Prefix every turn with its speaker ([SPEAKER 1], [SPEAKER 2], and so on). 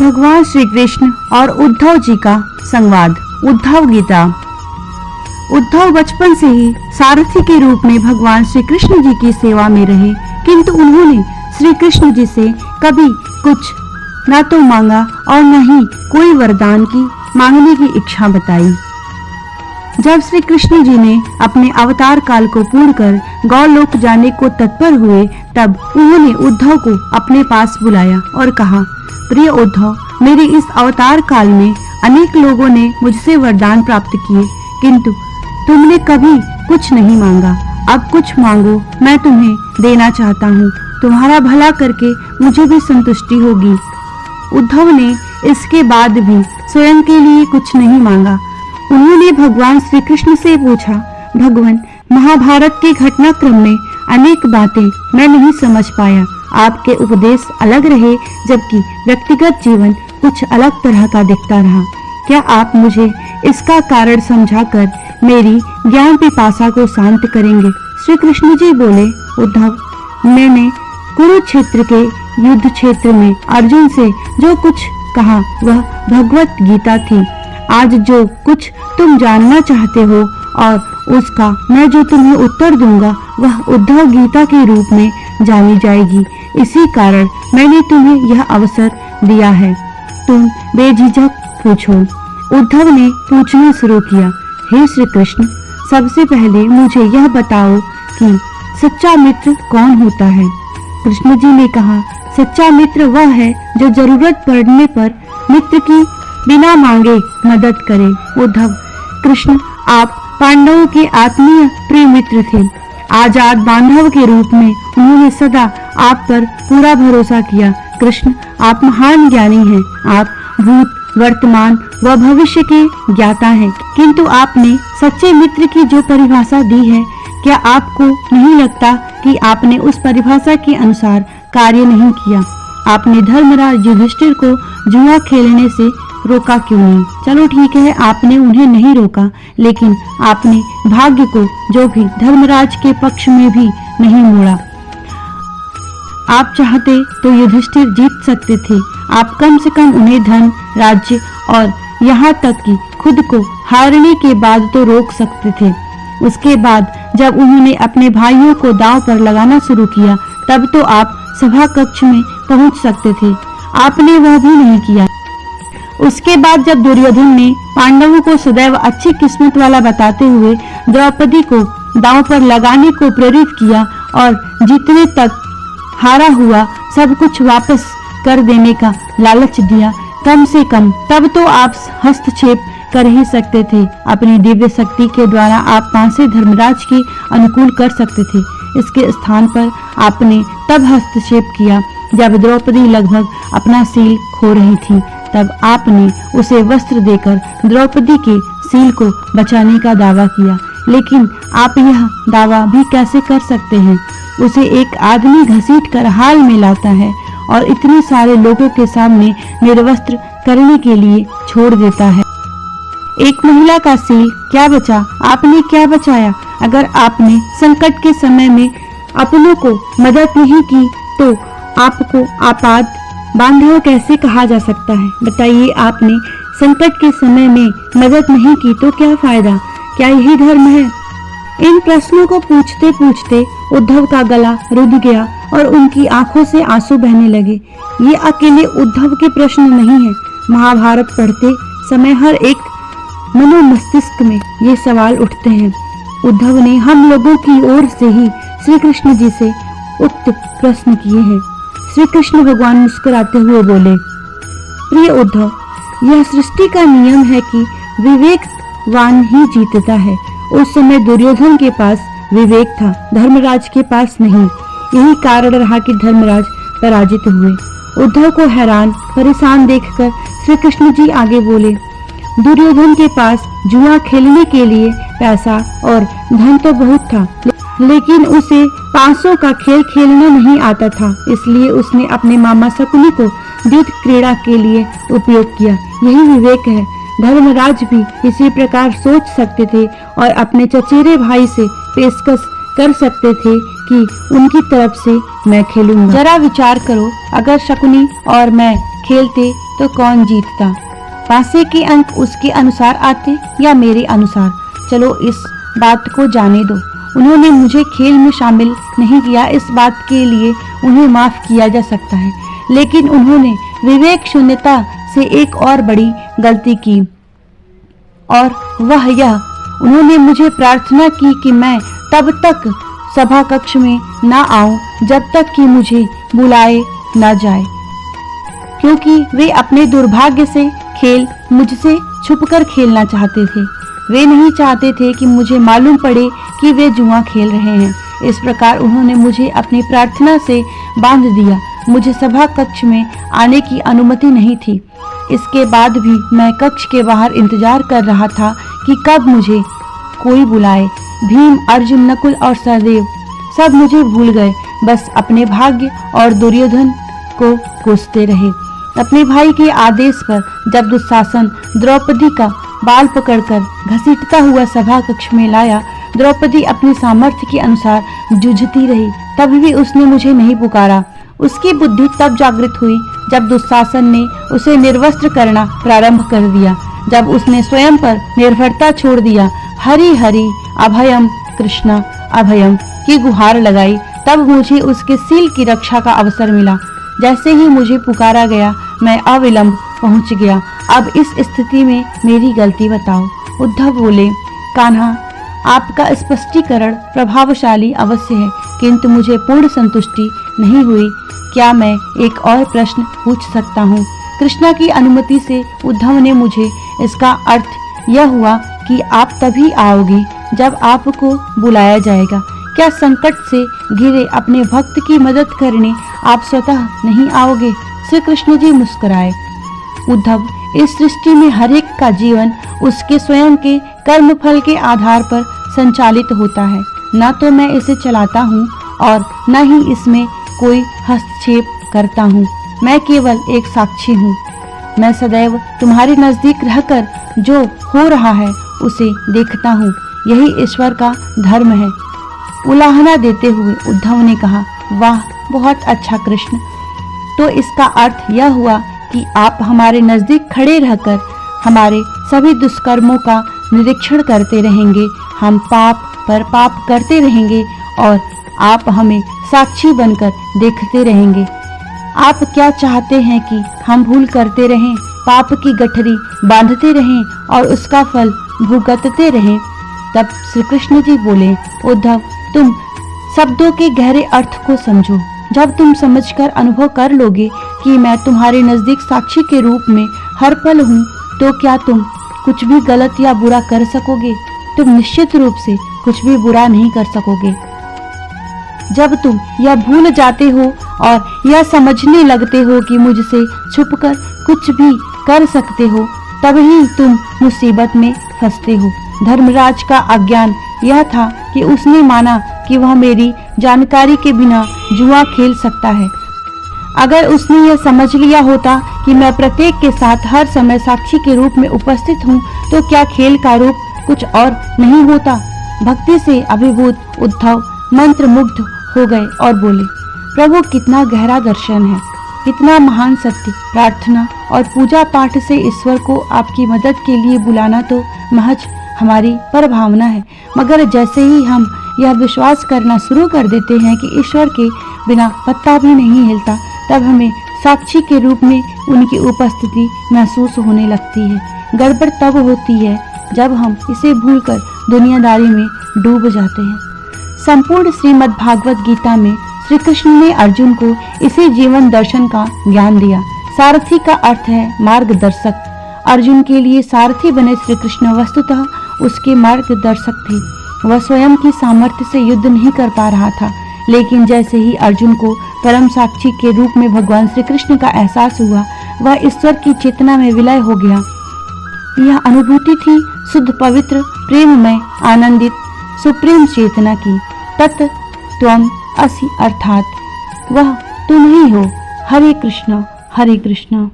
[SPEAKER 1] भगवान श्री कृष्ण और उद्धव जी का संवाद। उद्धव गीता। उद्धव बचपन से ही सारथी के रूप में भगवान श्री कृष्ण जी की सेवा में रहे, किंतु उन्होंने श्री कृष्ण जी से कभी कुछ न तो मांगा और न ही कोई वरदान की मांगने की इच्छा बताई। जब श्री कृष्ण जी ने अपने अवतार काल को पूर्ण कर गौलोक जाने को तत्पर हुए, तब उन्होंने उद्धव को अपने पास बुलाया और कहा, प्रिय उद्धव, मेरे इस अवतार काल में अनेक लोगों ने मुझसे वरदान प्राप्त किए, किंतु तुमने कभी कुछ नहीं मांगा। अब कुछ मांगो, मैं तुम्हें देना चाहता हूँ। तुम्हारा भला करके मुझे भी संतुष्टि होगी। उद्धव ने इसके बाद भी स्वयं के लिए कुछ नहीं मांगा। उन्होंने भगवान श्री कृष्ण से पूछा, भगवान, महाभारत के घटनाक्रम में अनेक बातें मैं नहीं समझ पाया। आपके उपदेश अलग रहे, जबकि व्यक्तिगत जीवन कुछ अलग तरह का दिखता रहा। क्या आप मुझे इसका कारण समझाकर मेरी ज्ञान पिपासा को शांत करेंगे? श्री कृष्ण जी बोले, उद्धव, मैंने कुरुक्षेत्र के युद्ध क्षेत्र में अर्जुन से जो कुछ कहा वह भगवत गीता थी। आज जो कुछ तुम जानना चाहते हो और उसका मैं जो तुम्हें उत्तर दूंगा वह उद्धव गीता के रूप में जानी जाएगी। इसी कारण मैंने तुम्हें यह अवसर दिया है। तुम बेझिझक पूछो। उद्धव ने पूछना शुरू किया, हे श्री कृष्ण, सबसे पहले मुझे यह बताओ कि सच्चा मित्र कौन होता है? कृष्ण जी ने कहा, सच्चा मित्र वह है जो जरूरत पड़ने पर मित्र की बिना मांगे मदद करे। उद्धव, कृष्ण, आप पांडवों के आत्मीय प्रिय मित्र थे। आजाद बांधव के रूप में उन्होंने सदा आप पर पूरा भरोसा किया। कृष्ण, आप महान ज्ञानी हैं। आप भूत, वर्तमान व भविष्य के ज्ञाता हैं, किंतु आपने सच्चे मित्र की जो परिभाषा दी है, क्या आपको नहीं लगता कि आपने उस परिभाषा के अनुसार कार्य नहीं किया? आपने धर्मराज युधिष्ठिर को जुआ खेलने से रोका क्यों नहीं? चलो ठीक है, आपने उन्हें नहीं रोका, लेकिन आपने भाग्य को, जो भी धर्मराज के पक्ष में भी नहीं मोड़ा। आप चाहते तो युधिष्ठिर जीत सकते थे। आप कम से कम उन्हें धन, राज्य और यहाँ तक कि खुद को हारने के बाद तो रोक सकते थे। उसके बाद जब उन्होंने अपने भाइयों को दांव पर लगाना शुरू किया, तब तो आप सभा कक्ष में पहुंच सकते थे। आपने वह भी नहीं किया। उसके बाद जब दुर्योधन ने पांडवों को सदैव अच्छी किस्मत वाला बताते हुए द्रौपदी को दांव पर लगाने को प्रेरित किया और जीतने तक हारा हुआ सब कुछ वापस कर देने का लालच दिया, कम से कम तब तो आप हस्तक्षेप कर ही सकते थे। अपनी दिव्य शक्ति के द्वारा आप पांसे धर्मराज के अनुकूल कर सकते थे। इसके स्थान पर आपने तब हस्तक्षेप किया जब द्रौपदी लगभग अपना सील खो रही थी। तब आपने उसे वस्त्र देकर द्रौपदी के सील को बचाने का दावा किया, लेकिन आप यह दावा भी कैसे कर सकते हैं? उसे एक आदमी घसीट कर हाल में लाता है और इतने सारे लोगों के सामने निर्वस्त्र करने के लिए छोड़ देता है। एक महिला का सील क्या बचा? आपने क्या बचाया? अगर आपने संकट के समय में अपनों को मदद नहीं की तो आपको आपात बांधव कैसे कहा जा सकता है? बताइए, आपने संकट के समय में मदद नहीं की तो क्या फायदा? क्या यही धर्म है? इन प्रश्नों को पूछते पूछते उद्धव का गला रुध गया और उनकी आंखों से आंसू बहने लगे। ये अकेले उद्धव के प्रश्न नहीं है। महाभारत पढ़ते समय हर एक मनोमस्तिष्क में ये सवाल उठते हैं। उद्धव ने हम लोगों की ओर से ही श्री कृष्ण जी से उक्त प्रश्न किए हैं। श्री कृष्ण भगवान मुस्कुराते हुए बोले, प्रिय उद्धव, यह सृष्टि का नियम है कि विवेकवान ही जीतता है। उस समय दुर्योधन के पास विवेक था, धर्मराज के पास नहीं। यही कारण रहा कि धर्मराज पराजित हुए। उद्धव को हैरान परेशान देखकर श्री कृष्ण जी आगे बोले, दुर्योधन के पास जुआ खेलने के लिए पैसा और धन तो बहुत था, लेकिन उसे 500 का खेल खेलना नहीं आता था, इसलिए उसने अपने मामा शकुनी को युद्ध क्रीड़ा के लिए उपयोग किया। यही विवेक है। धर्मराज भी इसी प्रकार सोच सकते थे और अपने चचेरे भाई से पेशकश कर सकते थे कि उनकी तरफ से मैं खेलूंगा। जरा विचार करो, अगर शकुनी और मैं खेलते तो कौन जीतता। पासे के अंक उसके अनुसार आते या मेरे अनुसार, चलो इस बात को जाने दो। उन्होंने मुझे खेल में शामिल नहीं किया, इस बात के लिए उन्हें माफ किया जा सकता है, लेकिन उन्होंने विवेक शून्यता से एक और बड़ी गलती की, और वह यह, उन्होंने मुझे प्रार्थना की कि मैं तब तक सभा कक्ष में न आऊं जब तक कि मुझे बुलाए न जाए, क्योंकि वे अपने दुर्भाग्य से खेल मुझसे छुपकर खेलना चाहते थे। वे नहीं चाहते थे कि मुझे मालूम पड़े कि वे जुआ खेल रहे हैं। इस प्रकार उन्होंने मुझे अपनी प्रार्थना से बांध दिया। मुझे सभा कक्ष में आने की अनुमति नहीं थी। इसके बाद भी मैं कक्ष के बाहर इंतजार कर रहा था कि कब मुझे कोई बुलाए। भीम, अर्जुन, नकुल और सहदेव सब मुझे भूल गए, बस अपने भाग्य और दुर्योधन को कोसते रहे। अपने भाई के आदेश पर जब दुशासन द्रौपदी का बाल पकड़कर घसीटता हुआ सभा कक्ष में लाया, द्रौपदी अपनी सामर्थ्य के अनुसार जूझती रही, तब भी उसने मुझे नहीं पुकारा। उसकी बुद्धि तब जागृत हुई जब दुशासन ने उसे निर्वस्त्र करना प्रारंभ कर दिया, जब उसने स्वयं पर निर्भरता छोड़ दिया। हरि हरि अभयम कृष्णा अभयम की गुहार लगाई, तब मुझे उसके सील की रक्षा का अवसर मिला। जैसे ही मुझे पुकारा गया, मैं अविलंब पहुंच गया। अब इस स्थिति में मेरी गलती बताओ। उद्धव बोले, कान्हा, आपका स्पष्टीकरण प्रभावशाली अवश्य है, किंतु मुझे पूर्ण संतुष्टि नहीं हुई। क्या मैं एक और प्रश्न पूछ सकता हूँ? कृष्णा की अनुमति से उद्धव ने मुझे इसका अर्थ यह हुआ कि आप तभी आओगे जब आपको बुलाया जाएगा। क्या संकट से घिरे अपने भक्त की मदद करने आप स्वतः नहीं आओगे? श्री कृष्ण जी मुस्कुराए। उद्धव, इस सृष्टि में हर एक का जीवन उसके स्वयं के कर्म फल के आधार पर संचालित होता है। न तो मैं इसे चलाता हूँ और न ही इसमें कोई हस्तक्षेप करता हूँ। मैं केवल एक साक्षी हूँ। मैं सदैव तुम्हारे नजदीक रहकर जो हो रहा है उसे देखता हूँ। यही ईश्वर का धर्म है। उलाहना देते हुए उद्धव ने कहा, वाह, बहुत अच्छा कृष्ण। तो इसका अर्थ यह हुआ कि आप हमारे नजदीक खड़े रहकर हमारे सभी दुष्कर्मों का निरीक्षण करते रहेंगे। हम पाप पर पाप करते रहेंगे और आप हमें साक्षी बनकर देखते रहेंगे। आप क्या चाहते हैं कि हम भूल करते रहें, पाप की गठरी बांधते रहें और उसका फल भुगतते रहें? तब श्री कृष्ण जी बोले, उद्धव, तुम शब्दों के गहरे अर्थ को समझो। जब तुम समझकर अनुभव कर लोगे कि मैं तुम्हारे नजदीक साक्षी के रूप में हर पल हूँ, तो क्या तुम कुछ भी गलत या बुरा कर सकोगे? तुम निश्चित रूप से कुछ भी बुरा नहीं कर सकोगे। जब तुम यह भूल जाते हो और यह समझने लगते हो कि मुझसे छुपकर कुछ भी कर सकते हो, तभी तुम मुसीबत में फंसते हो। धर्मराज का अज्ञान यह था कि उसने माना कि वह मेरी जानकारी के बिना जुआ खेल सकता है। अगर उसने यह समझ लिया होता कि मैं प्रत्येक के साथ हर समय साक्षी के रूप में उपस्थित हूँ, तो क्या खेल का रूप कुछ और नहीं होता? भक्ति से अभिभूत उद्धव मंत्र मुग्ध हो गए और बोले, प्रभु, कितना गहरा दर्शन है, कितना महान सत्य। प्रार्थना और पूजा पाठ से ईश्वर को आपकी मदद के लिए बुलाना तो महज हमारी परभावना है, मगर जैसे ही हम यह विश्वास करना शुरू कर देते हैं कि ईश्वर के बिना पत्ता भी नहीं हिलता, तब हमें साक्षी के रूप में उनकी उपस्थिति महसूस होने लगती है। गड़बड़ तब होती है जब हम इसे भूलकर दुनियादारी में डूब जाते हैं। संपूर्ण श्रीमद् भागवत गीता में श्री कृष्ण ने अर्जुन को इसी जीवन दर्शन का ज्ञान दिया। सारथी का अर्थ है मार्गदर्शक। अर्जुन के लिए सारथी बने श्री कृष्ण वस्तुतः उसके मार्गदर्शक थे। वह स्वयं की सामर्थ्य से युद्ध नहीं कर पा रहा था, लेकिन जैसे ही अर्जुन को परम साक्षी के रूप में भगवान श्री कृष्ण का एहसास हुआ, वह ईश्वर की चेतना में विलय हो गया। यह अनुभूति थी शुद्ध, पवित्र, प्रेममय, आनंदित, सुप्रीम चेतना की। तत् त्वम असि, अर्थात वह तुम ही हो। हरे कृष्णा हरे कृष्णा।